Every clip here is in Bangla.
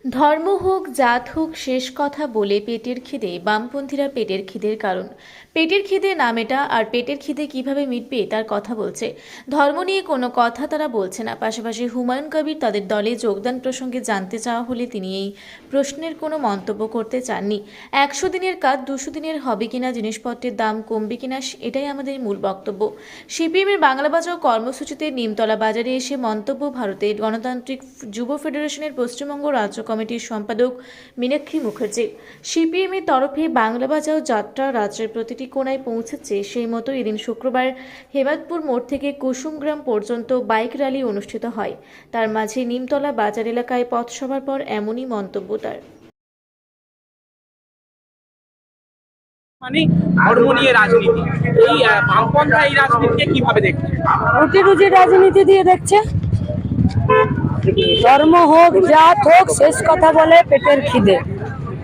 ধর্ম হোক জাত হোক শেষ কথা বলে পেটের খিদে বামপন্থীরা পেটের খিদের কারণ পেটের খিদে না মেটা আর পেটের খিদে কিভাবে মিটবে তার কথা বলছে। ধর্ম নিয়ে কোনো কথা তারা বলছে না। পাশাপাশি হুমায়ুন কবির তাদের দলে যোগদান প্রসঙ্গে জানতে চাওয়া হলে তিনি এই প্রশ্নের কোনো মন্তব্য করতে চাননি। 100 দিনের কাজ 200 দিনের হবে কিনা, জিনিসপত্রের দাম কমবে কিনা, এটাই আমাদের মূল বক্তব্য। সিপিএমের বাংলা বাঁচাও কর্মসূচিতে নিমতলা বাজারে এসে মন্তব্য ভারতের গণতান্ত্রিক যুব ফেডারেশনের পশ্চিমবঙ্গ রাজ্য কমিটির সম্পাদক মীনাক্ষী মুখার্জি। সিপিএমের তরফে বাংলা বাঁচাও যাত্রা রাজ্যের প্রতিটি কোণায় পৌঁছেছে, সেই মতো এদিন শুক্রবার হেমাদপুর মোড় থেকে কুসুমগ্রাম পর্যন্ত বাইক র্যালি অনুষ্ঠিত হয়। তার মাঝে নিমতলা বাজার এলাকায় পথসভার পর এমনই মন্তব্য তার। মানে ধর্ম নিয়ে রাজনীতি, এই বামপন্থা এই রাজনীতিকে কিভাবে দেখছে? রুটি রুজি রাজনীতি দিয়ে দেখছে। ধর্ম হোক জাত হোক শেষ কথা বলে পেটের খিদে।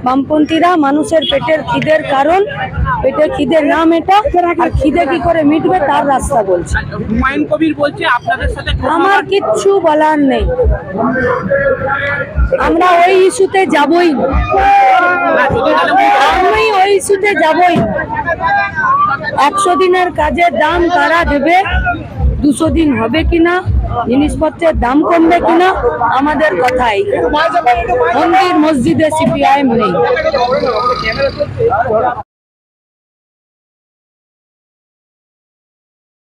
বামপন্থীরা মানুষের পেটের খিদের কারণ, পেটের খিদে না মেটা আর খিদে কি করে মিটবে তার রাস্তা বলছে। হুমায়ুন কবির বলছে আপনাদের সাথে আমার কিচ্ছু বলার নেই, আমরা ওই ইস্যুতে যাবই না, আমি ওই ইস্যুতে যাবই না। 100 দিনের কাজের দাম কারা দেবে, 200 দিন হবে কিনা, জিনিসপত্রের দাম কমবে কিনা, আমাদের কথাই। মন্দির মসজিদে সিপিআইএম নেই।